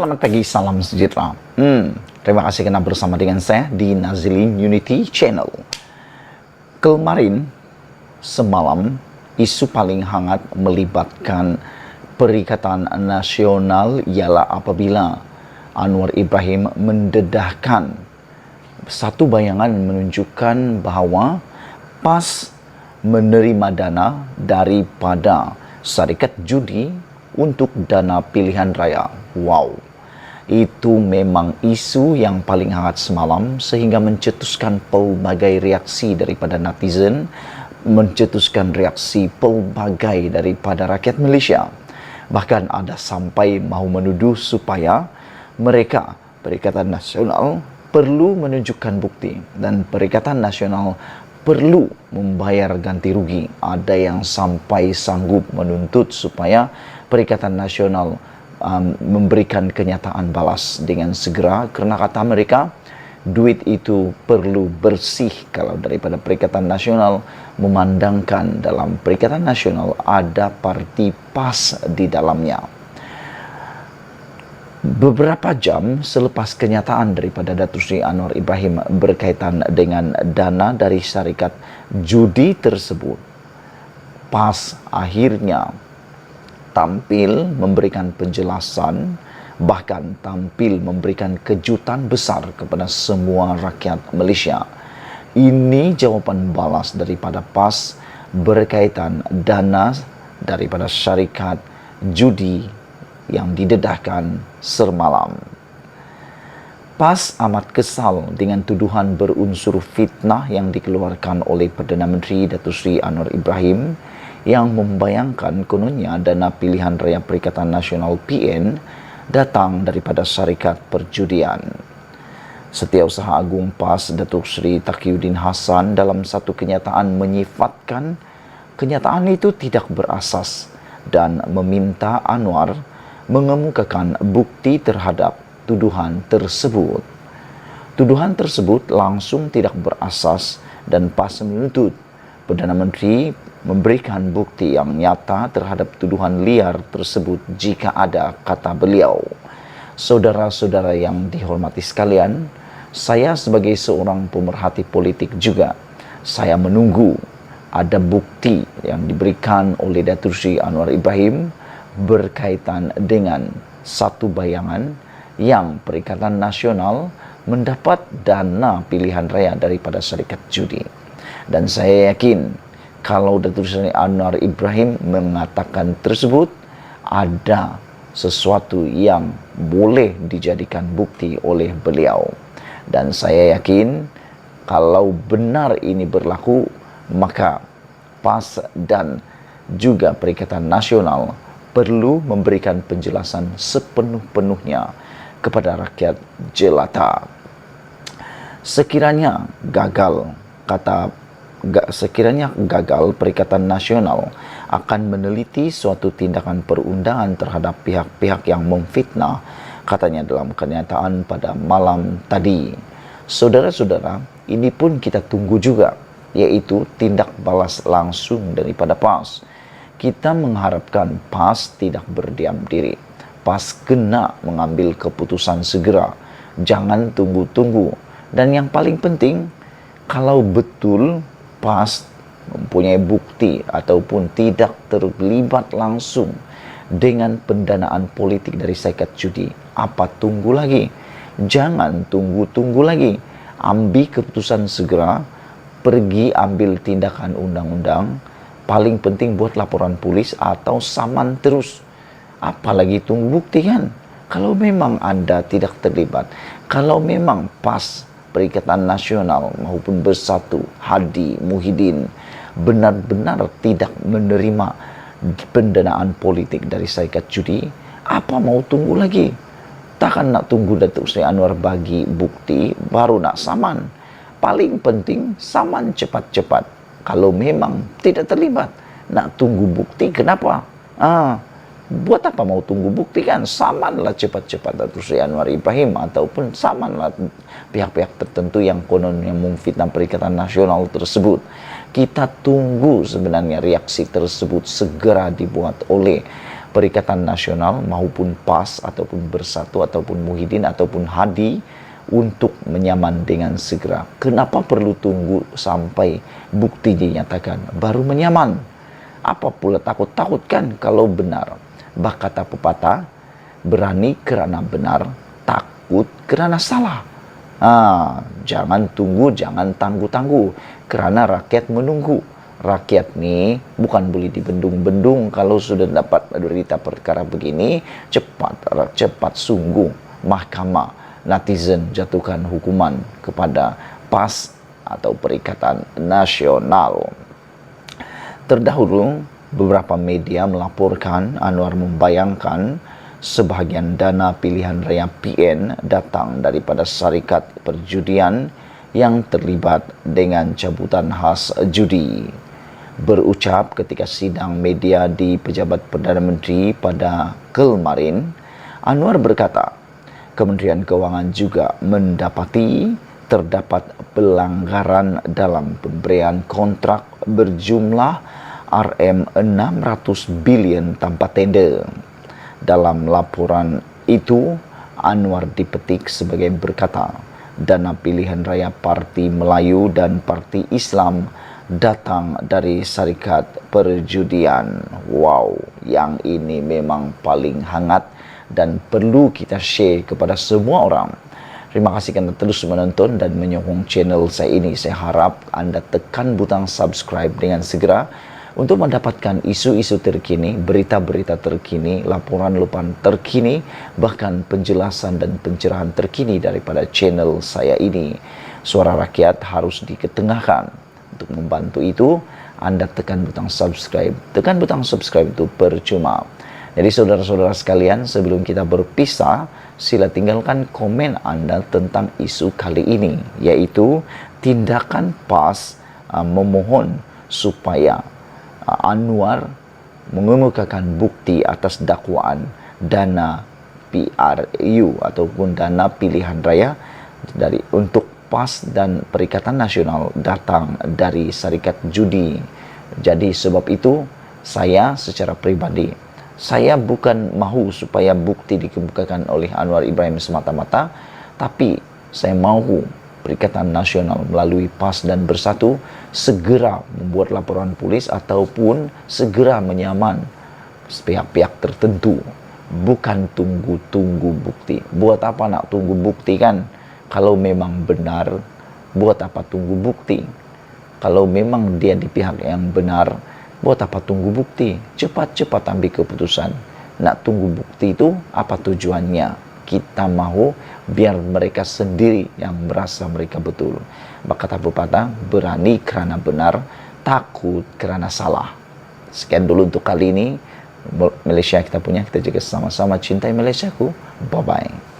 Selamat pagi, salam sejahtera. Terima kasih karena bersama dengan saya di Nazilin Unity Channel. Kemarin, semalam, isu paling hangat melibatkan Perikatan Nasional ialah apabila Anwar Ibrahim mendedahkan satu bayangan menunjukkan bahawa PAS menerima dana daripada syarikat judi untuk dana pilihan raya. Wow, itu memang isu yang paling hangat semalam sehingga mencetuskan pelbagai reaksi daripada netizen, mencetuskan reaksi pelbagai daripada rakyat Malaysia. Bahkan ada sampai mahu menuduh supaya mereka, Perikatan Nasional, perlu menunjukkan bukti dan Perikatan Nasional perlu membayar ganti rugi. Ada yang sampai sanggup menuntut supaya Perikatan Nasional memberikan kenyataan balas dengan segera, kerana kata mereka duit itu perlu bersih. Kalau daripada Perikatan Nasional memandangkan dalam Perikatan Nasional ada parti PAS di dalamnya. Beberapa jam selepas kenyataan daripada Datuk Seri Anwar Ibrahim berkaitan dengan dana dari syarikat judi tersebut, PAS akhirnya tampil memberikan penjelasan, bahkan tampil memberikan kejutan besar kepada semua rakyat Malaysia. Ini jawapan balas daripada PAS berkaitan dana daripada syarikat judi yang didedahkan semalam. PAS amat kesal dengan tuduhan berunsur fitnah yang dikeluarkan oleh Perdana Menteri Datuk Seri Anwar Ibrahim yang membayangkan kononnya dana pilihan raya Perikatan Nasional PN datang daripada syarikat perjudian. Setiausaha Agung PAS Datuk Seri Taqiyuddin Hassan dalam satu kenyataan menyifatkan kenyataan itu tidak berasas dan meminta Anwar mengemukakan bukti terhadap tuduhan tersebut. Tuduhan tersebut langsung tidak berasas dan PAS menuntut Perdana Menteri memberikan bukti yang nyata terhadap tuduhan liar tersebut jika ada, kata beliau. Saudara-saudara yang dihormati sekalian, saya sebagai seorang pemerhati politik juga, saya menunggu ada bukti yang diberikan oleh Datuk Seri Anwar Ibrahim berkaitan dengan satu bayangan yang Perikatan Nasional mendapat dana pilihan raya daripada syarikat judi. Dan saya yakin kalau Datuk Seri Anwar Ibrahim mengatakan tersebut, ada sesuatu yang boleh dijadikan bukti oleh beliau. Dan saya yakin kalau benar ini berlaku, maka PAS dan juga Perikatan Nasional perlu memberikan penjelasan sepenuh-penuhnya kepada rakyat jelata. Sekiranya gagal, Perikatan Nasional akan meneliti suatu tindakan perundangan terhadap pihak-pihak yang memfitnah, katanya dalam kenyataan pada malam tadi. Saudara-saudara, ini pun kita tunggu juga, yaitu tindak balas langsung daripada PAS. Kita mengharapkan PAS tidak berdiam diri. PAS kena mengambil keputusan segera. Jangan tunggu-tunggu. Dan yang paling penting, kalau betul PAS mempunyai bukti ataupun tidak terlibat langsung dengan pendanaan politik dari syarikat judi, apa tunggu lagi? Jangan tunggu-tunggu lagi. Ambil keputusan segera, pergi ambil tindakan undang-undang. Paling penting buat laporan polis atau saman terus. Apalagi tunggu bukti kan? Kalau memang anda tidak terlibat, kalau memang PAS, Perikatan Nasional maupun Bersatu, Hadi, Muhyiddin benar-benar tidak menerima pendanaan politik dari syarikat judi, apa mau tunggu lagi? Takkan nak tunggu Datuk Seri Anwar bagi bukti baru nak saman. Paling penting saman cepat-cepat. Kalau memang tidak terlibat, nak tunggu bukti kenapa? Buat apa mau tunggu bukti kan? Samanlah cepat-cepat Datuk Seri Anwar Ibrahim ataupun samanlah pihak-pihak tertentu yang konon yang memfitnah Perikatan Nasional tersebut. Kita tunggu sebenarnya reaksi tersebut segera dibuat oleh Perikatan Nasional maupun PAS ataupun Bersatu ataupun Muhyiddin ataupun Hadi untuk menyaman dengan segera. Kenapa perlu tunggu sampai bukti dinyatakan baru menyaman? Apa pula takut-takutkan kalau benar? Bah kata pepatah, berani kerana benar, takut kerana salah. Jangan tunggu, jangan tangguh-tangguh, kerana rakyat menunggu. Rakyat nih bukan boleh dibendung-bendung. Kalau sudah dapat berita perkara begini, cepat sungguh mahkamah, netizen jatuhkan hukuman kepada PAS atau Perikatan Nasional. Terdahulu, beberapa media melaporkan Anwar membayangkan sebahagian dana pilihan raya PN datang daripada syarikat perjudian yang terlibat dengan cabutan khas judi. Berucap ketika sidang media di Pejabat Perdana Menteri pada kemarin, Anwar berkata, Kementerian Kewangan juga mendapati terdapat pelanggaran dalam pemberian kontrak berjumlah RM600 bilion tanpa tender. Dalam laporan itu, Anwar dipetik sebagai berkata, dana pilihan raya Parti Melayu dan Parti Islam datang dari syarikat perjudian. Wow, yang ini memang paling hangat dan perlu kita share kepada semua orang. Terima kasih kerana terus menonton dan menyokong channel saya ini. Saya harap anda tekan butang subscribe dengan segera untuk mendapatkan isu-isu terkini, berita-berita terkini, laporan-laporan terkini, bahkan penjelasan dan pencerahan terkini daripada channel saya ini. Suara rakyat harus diketengahkan. Untuk membantu itu, anda tekan butang subscribe. Tekan butang subscribe itu percuma. Jadi saudara-saudara sekalian, sebelum kita berpisah, sila tinggalkan komen anda tentang isu kali ini, yaitu tindakan PAS memohon supaya Anwar mengemukakan bukti atas dakwaan dana PRU ataupun dana pilihan raya untuk PAS dan Perikatan Nasional datang dari syarikat judi. Jadi sebab itu saya secara pribadi, saya bukan mahu supaya bukti dikemukakan oleh Anwar Ibrahim semata-mata, tapi saya mahu Perikatan Nasional melalui PAS dan Bersatu segera membuat laporan polis ataupun segera menyaman pihak-pihak tertentu. Bukan tunggu-tunggu bukti. Buat apa nak tunggu bukti kan? Kalau memang benar, buat apa tunggu bukti? Kalau memang dia di pihak yang benar, buat apa tunggu bukti? Cepat-cepat ambil keputusan. Nak tunggu bukti itu apa tujuannya? Kita mahu biar mereka sendiri yang merasa mereka betul. Kata pepatah, berani kerana benar, takut kerana salah. Sekian dulu untuk kali ini. Malaysia kita punya, kita jaga sama-sama cintai Malaysiaku. Bye-bye.